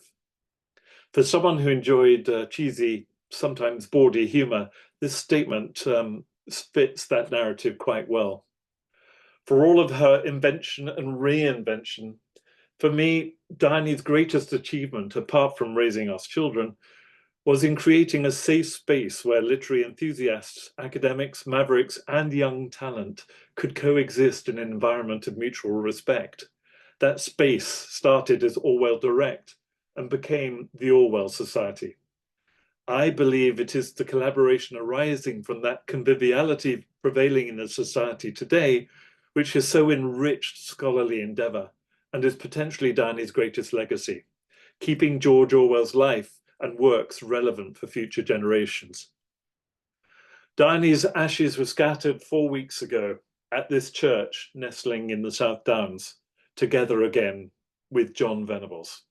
For someone who enjoyed cheesy, sometimes bawdy humor, this statement fits that narrative quite well. For all of her invention and reinvention, for me, Dione's greatest achievement, apart from raising us children, was in creating a safe space where literary enthusiasts, academics, mavericks, and young talent could coexist in an environment of mutual respect. That space started as Orwell Direct and became the Orwell Society. I believe it is the collaboration arising from that conviviality prevailing in the society today, which has so enriched scholarly endeavor and is potentially Dione's greatest legacy, keeping George Orwell's life and works relevant for future generations. Dione's ashes were scattered 4 weeks ago at this church nestling in the South Downs, together again with Dione Venables.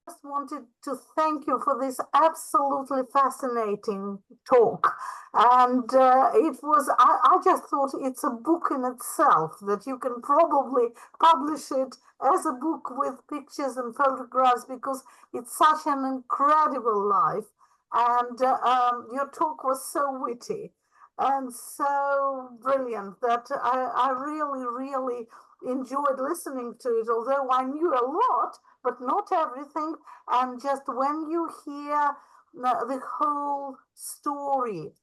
I just wanted to thank you for this absolutely fascinating talk. And I just thought it's a book in itself, that you can probably publish it as a book with pictures and photographs, because it's such an incredible life. And your talk was so witty and so brilliant that I really, really enjoyed listening to it, although I knew a lot, but not everything. And just when you hear the whole story,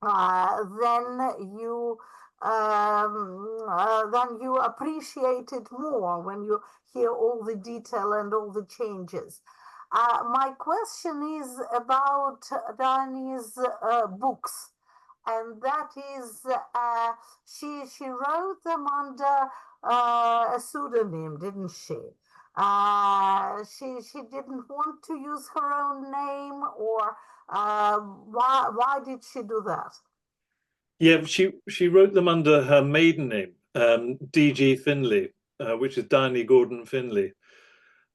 then you appreciate it more when you hear all the detail and all the changes. My question is about Dione's books, and that is she wrote them under a pseudonym, didn't she? She didn't want to use her own name, or why did she do that? Yeah, she wrote them under her maiden name, D.G. Finlay, which is Dione Gordon Finlay.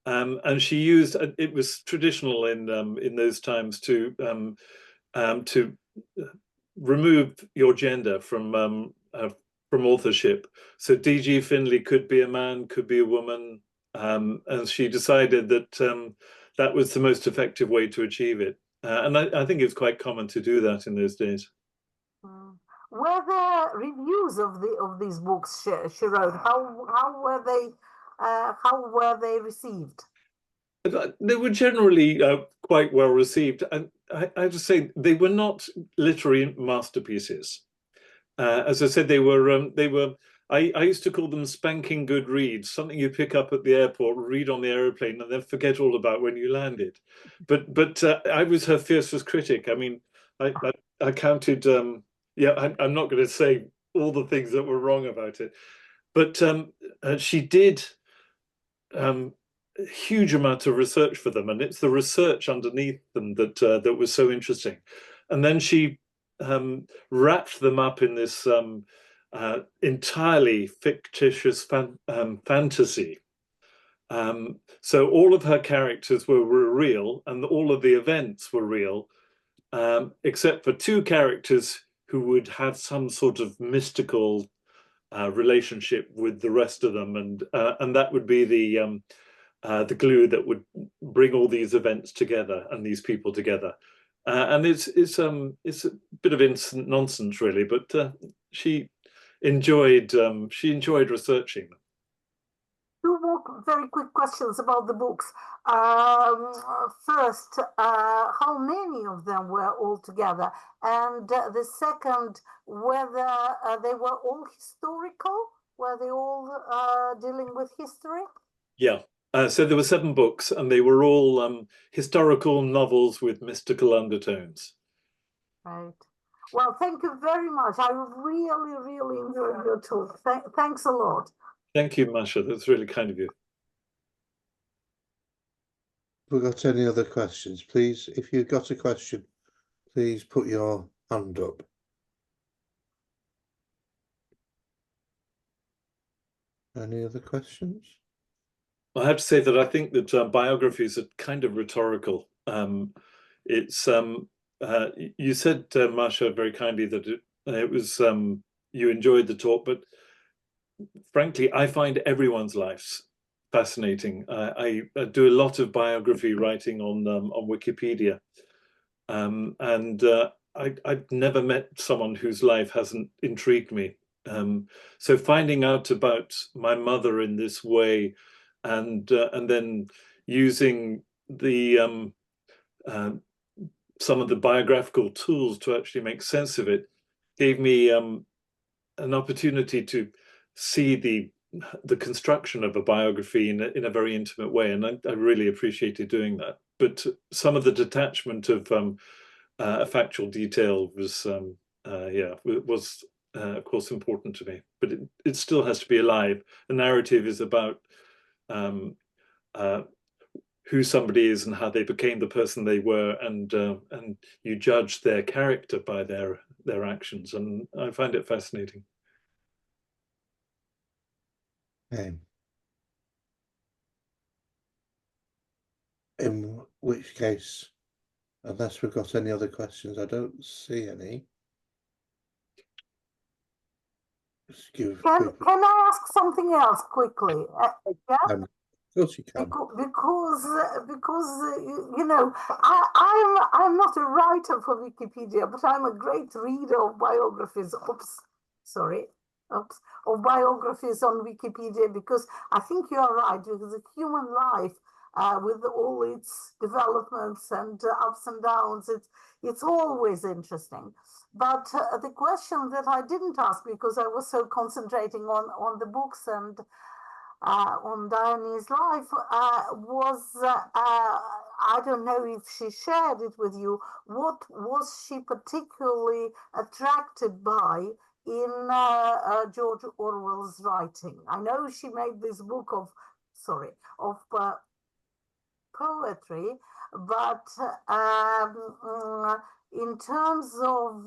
And she used, it was traditional in those times to remove your gender from authorship. So D.G. Finlay could be a man, could be a woman, and she decided that that was the most effective way to achieve it. And I think it was quite common to do that in those days. Were there reviews of these books she wrote? How were they received? They were generally quite well received, and I have to say they were not literary masterpieces. As I said, they were. I used to call them spanking good reads, something you pick up at the airport, read on the aeroplane, and then forget all about when you landed. But I was her fiercest critic. I mean, I counted. Yeah, I'm not going to say all the things that were wrong about it, but she did a huge amount of research for them, and it's the research underneath them that was so interesting. And then she wrapped them up in this entirely fictitious fantasy. So all of her characters were real, and all of the events were real, except for two characters who would have some sort of mystical relationship with the rest of them, and that would be the glue that would bring all these events together and these people together. And it's a bit of instant nonsense, really, but she enjoyed researching them. Two more very quick questions about the books. First, how many of them were all together? And the second, whether they were all historical? Were they all dealing with history? Yeah. So there were 7 books, and they were all historical novels with mystical undertones. Right. Well, thank you very much. I really, really enjoyed your talk. Thanks a lot. Thank you, Masha. That's really kind of you. Have we got any other questions? Please, if you've got a question, please put your hand up. Any other questions? I have to say that I think that biographies are kind of rhetorical. It's you said, Masha, very kindly that it was you enjoyed the talk, but frankly, I find everyone's lives fascinating. I do a lot of biography writing on Wikipedia, and I've never met someone whose life hasn't intrigued me. So finding out about my mother in this way, and then using the some of the biographical tools to actually make sense of it, gave me an opportunity to see the construction of a biography in a very intimate way, and I really appreciated doing that. But some of the detachment of a factual detail was of course important to me, but it still has to be alive. The narrative is about who somebody is and how they became the person they were, and you judge their character by their actions, and I find it fascinating. Okay. In which case, unless we've got any other questions, I don't see any. Can I ask something else quickly? Yeah? Of course you can. Because you know, I'm not a writer for Wikipedia, but I'm a great reader of biographies. Of biographies on Wikipedia, because I think you are right, because the human life, with all its developments and ups and downs, it's always interesting. But the question that I didn't ask, because I was so concentrating on the books and on Dione's life, was I don't know if she shared it with you. What was she particularly attracted by in George Orwell's writing? I know she made this book of poetry, but in terms of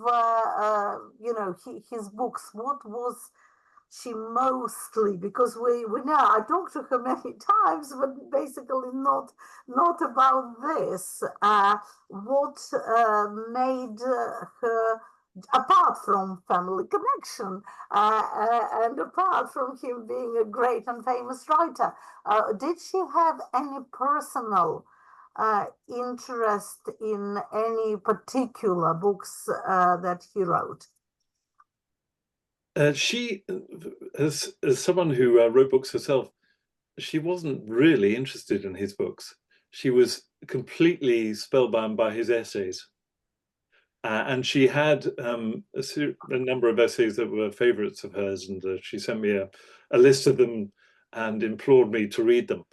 you know, his books, what was she mostly, because we know, I talked to her many times, but basically not about this. What made her, apart from family connection, and apart from him being a great and famous writer, did she have any personal interest in any particular books that he wrote? She, as someone who wrote books herself, she wasn't really interested in his books. She was completely spellbound by his essays. And she had a number of essays that were favorites of hers, and she sent me a list of them and implored me to read them.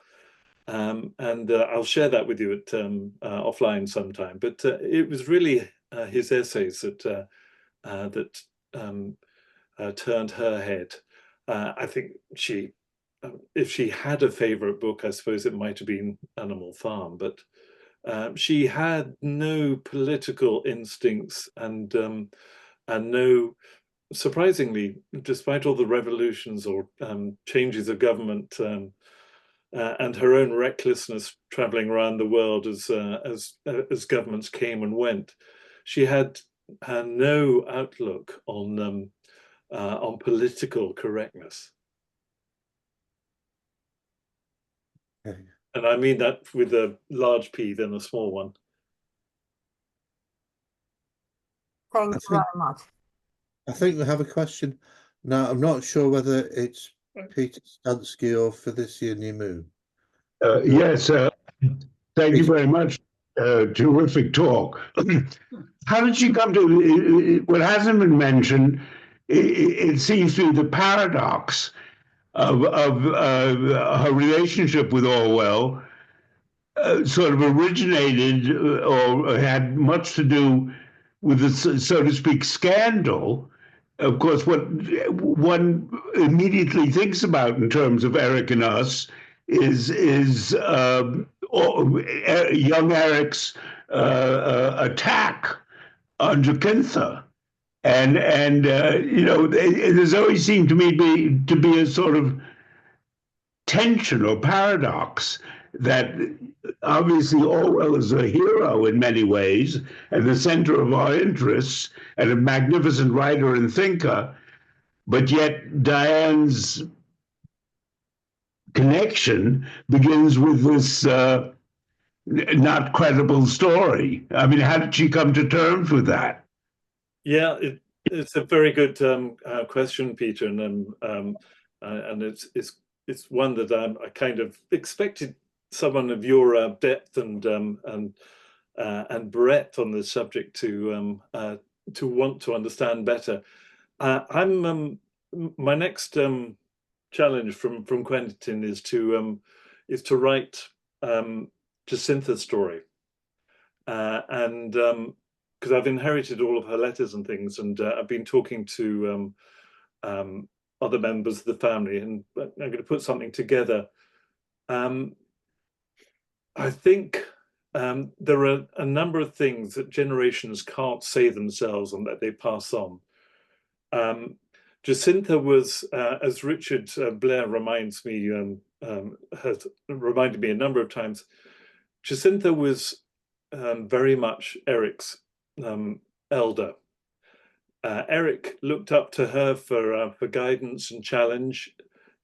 And I'll share that with you at offline sometime. But it was really his essays that turned her head. I think if she had a favorite book, I suppose it might have been Animal Farm, but she had no political instincts, and no, surprisingly, despite all the revolutions or changes of government, and her own recklessness traveling around the world as governments came and went, she had no outlook on political correctness. Okay. And I mean that with a large P than a small one. Thank you very much. I think we have a question. Now, I'm not sure whether it's Peter Stansky or Felicia Nimu. Yes, thank you very much. Terrific talk. How did she come to, what hasn't been mentioned, it seems to be the paradox of her relationship with Orwell, sort of originated or had much to do with the, so to speak, scandal. Of course, what one immediately thinks about in terms of Eric and Us is young Eric's attack on Jacintha. And you know, there's always seemed to me to be a sort of tension or paradox that obviously Orwell is a hero in many ways and the center of our interests and a magnificent writer and thinker, but yet Diane's connection begins with this not credible story. I mean, how did she come to terms with that? Yeah, it's a very good question, Peter, and it's one that I kind of expected someone of your depth and breadth on this subject to want to understand better. My next challenge from Quentin is to write Jacintha's story, and because I've inherited all of her letters and things, and I've been talking to other members of the family, and I'm going to put something together. I think there are a number of things that generations can't say themselves and that they pass on. Jacintha was, as Richard Blair reminds me, has reminded me a number of times, Jacintha was very much Eric's elder. Eric looked up to her for guidance and challenge.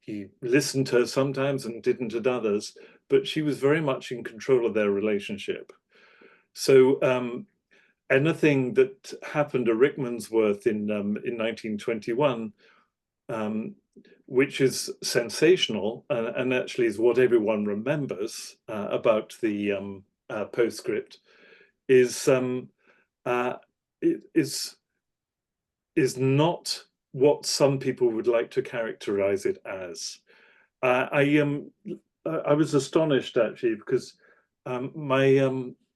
He listened to her sometimes and didn't at others, but she was very much in control of their relationship. So anything that happened at Rickmansworth in 1921, which is sensational and actually is what everyone remembers about the postscript, is not what some people would like to characterize it as. I was astonished actually because my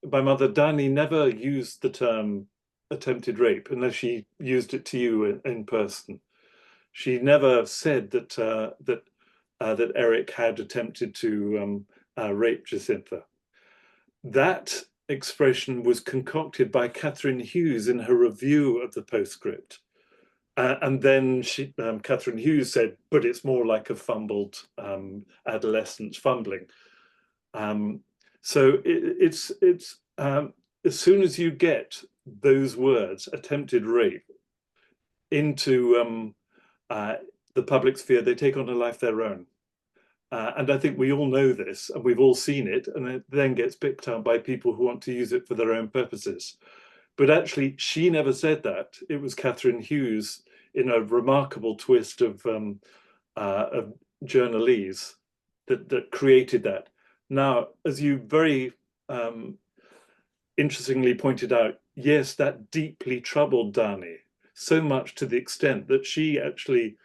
mother Dani never used the term attempted rape unless she used it to you in person. She never said that Eric had attempted to rape Jacintha. That expression was concocted by Catherine Hughes in her review of the postscript. And then Catherine Hughes said, but it's more like a fumbled adolescent fumbling. So it's as soon as you get those words, attempted rape, into the public sphere, they take on a life of their own. And I think we all know this, and we've all seen it, and it then gets picked up by people who want to use it for their own purposes. But actually, she never said that. It was Catherine Hughes, in a remarkable twist of journalese, that created that. Now, as you very interestingly pointed out, yes, that deeply troubled Dani, so much to the extent that she actually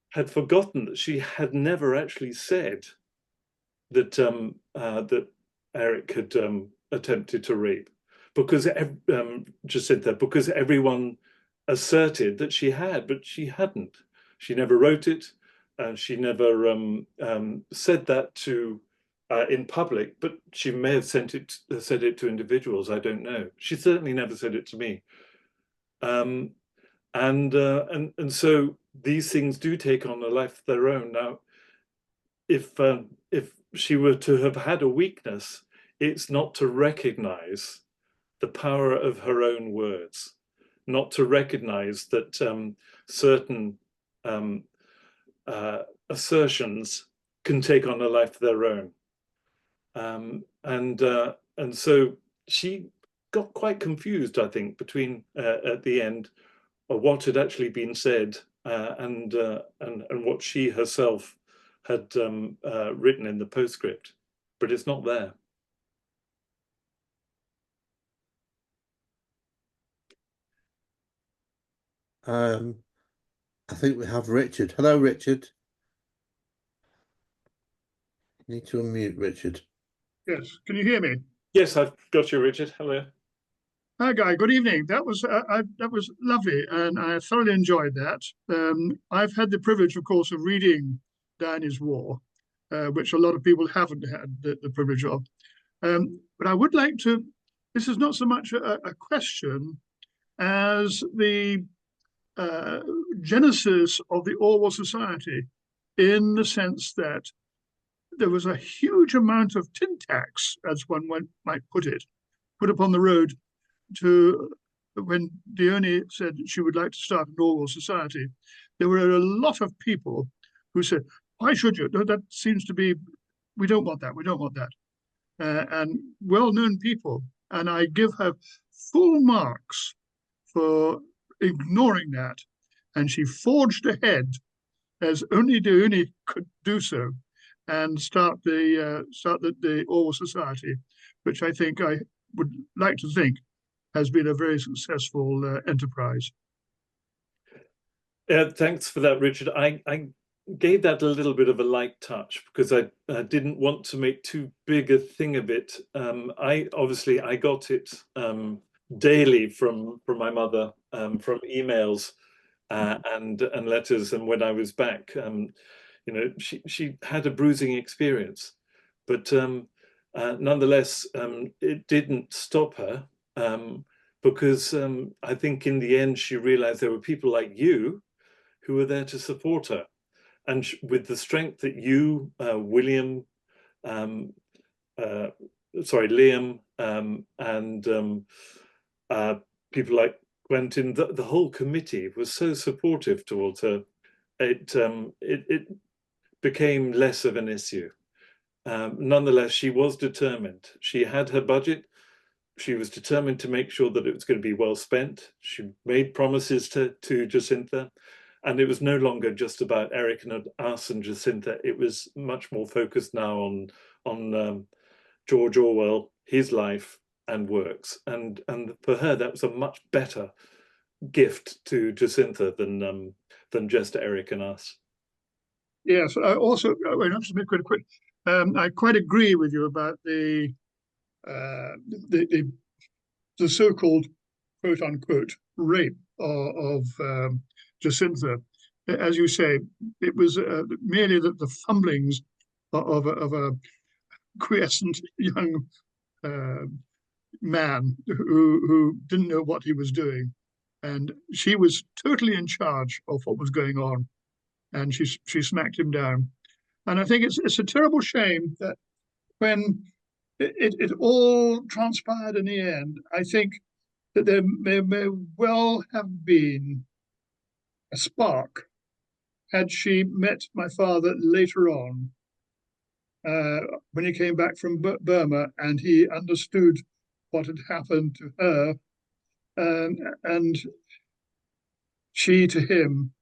had forgotten that she had never actually said that that Eric had attempted to rape, because Jacintha, because everyone asserted that she had, but she hadn't. She never wrote it, and she never said that to in public. But she may have said it to individuals. I don't know. She certainly never said it to me. And so these things do take on a life of their own. Now, if she were to have had a weakness, it's not to recognize the power of her own words, not to recognize that certain assertions can take on a life of their own. And so she got quite confused, I think, between at the end what had actually been said and what she herself had written in the postscript, but it's not there. I think we have Richard. Hello, Richard. You need to unmute, Richard. Yes, can you hear me? Yes, I've got you, Richard. Hello. Hi, Guy. Good evening. That was lovely, and I thoroughly enjoyed that. I've had the privilege, of course, of reading Diane's War, which a lot of people haven't had the privilege of. But I would like to. This is not so much a question as the genesis of the Orwell Society, in the sense that there was a huge amount of tin tacks, as one might put it, put upon the road to when Dione said she would like to start an Orwell Society. There were a lot of people who said, "Why should you? No, that seems to be, we don't want that. We don't want that." And well-known people, and I give her full marks for ignoring that. And she forged ahead as only Dione could do so, and start the Orwell Society, which I would like to think has been a very successful enterprise. Thanks for that, Richard. I gave that a little bit of a light touch because I didn't want to make too big a thing of it. I got it daily from my mother, from emails and letters, and when I was back, she had a bruising experience, but nonetheless, it didn't stop her, because I think in the end she realized there were people like you who were there to support her. And with the strength that you, Liam, and people like Quentin, the whole committee was so supportive towards her. It became less of an issue. Nonetheless, she was determined. She had her budget. She was determined to make sure that it was going to be well spent. She made promises to Jacintha. And it was no longer just about Eric and us and Jacintha. It was much more focused now on George Orwell, his life and works. And for her, that was a much better gift to Jacintha than just Eric and us. Yes, I also, I'm just quick. I quite agree with you about the so-called quote unquote rape of Jacintha. As you say, it was merely the fumblings of a quiescent young man who didn't know what he was doing, and she was totally in charge of what was going on, and she smacked him down. And I think it's a terrible shame that when it all transpired in the end, I think that there may well have been a spark had she met my father later on, when he came back from Burma and he understood what had happened to her, and she to him,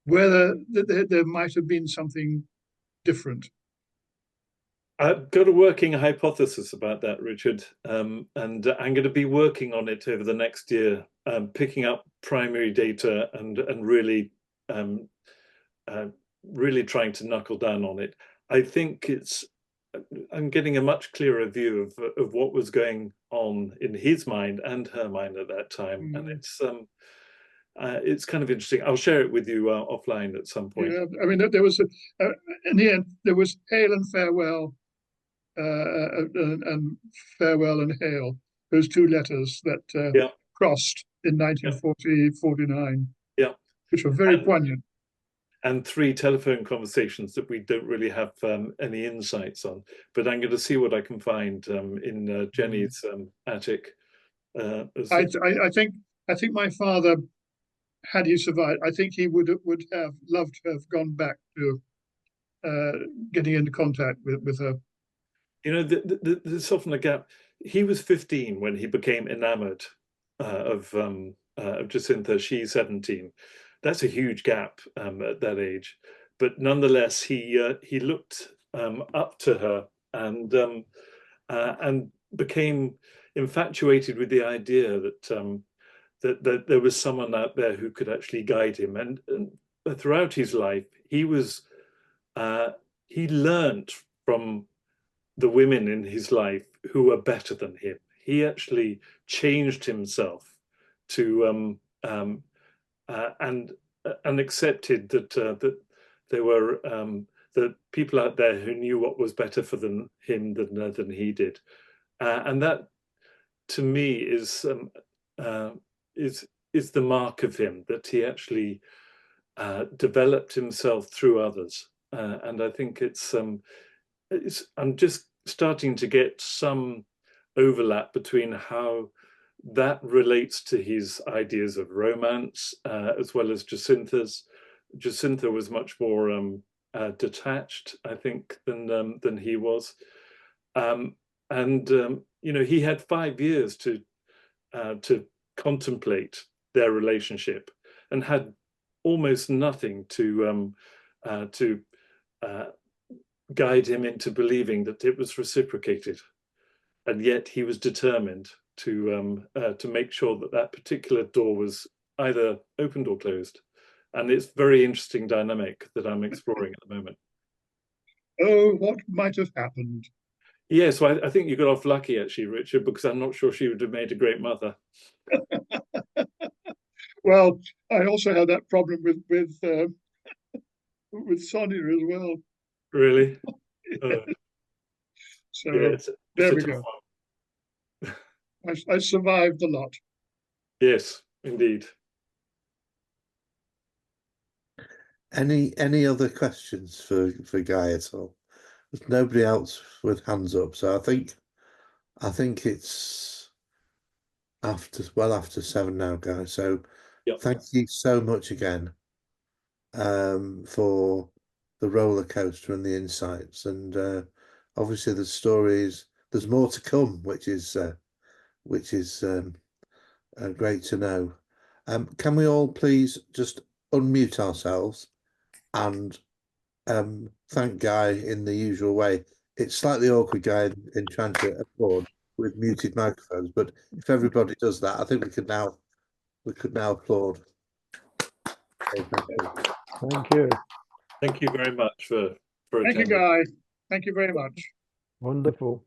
whether there might have been something different. I've got a working hypothesis about that, Richard, and I'm going to be working on it over the next year, picking up primary data and really really trying to knuckle down on it. I think I'm getting a much clearer view of what was going on in his mind and her mind at that time, and it's kind of interesting. I'll share it with you offline at some point. Yeah, I mean, there was in the end there was hail and farewell, and farewell and hail. Those two letters that crossed in 1949, which were very poignant. And 3 telephone conversations that we don't really have any insights on. But I'm going to see what I can find in Jenny's attic. I think my father, had he survived, I think he would have loved to have gone back to getting into contact with her. You know, there's often a gap. He was 15 when he became enamored of Jacintha. She's 17. That's a huge gap at that age, but nonetheless, he looked up to her and became infatuated with the idea that there was someone out there who could actually guide him. And throughout his life, he learned from the women in his life who were better than him. He actually changed himself to and accepted that there were the people out there who knew what was better for him than he did, and that to me is the mark of him, that he actually developed himself through others, and I think it's I'm just starting to get some overlap between how that relates to his ideas of romance, as well as Jacintha's. Jacintha was much more detached, I think, than he was, you know, he had 5 years to contemplate their relationship, and had almost nothing to guide him into believing that it was reciprocated, and yet he was determined to make sure that that particular door was either opened or closed. And it's very interesting dynamic that I'm exploring at the moment. Oh, what might have happened? Yeah, so I think you got off lucky, actually, Richard, because I'm not sure she would have made a great mother. Well, I also had that problem with Sonia as well. Really? So Yeah, there a we tough go. one. I survived a lot. Yes, indeed. Any other questions for Guy at all? There's nobody else with hands up, so I think it's after 7 now, guys. So Yep. thank you so much again for the roller coaster and the insights, and obviously the stories. There's more to come, which is great to know. Can we all please just unmute ourselves and thank Guy in the usual way? It's slightly awkward, Guy, in trying to applaud with muted microphones, but if everybody does that, I think we could now applaud. Okay, thank you. Thank you. Thank you very much for Thank you, attending. Guy. Thank you very much. Wonderful.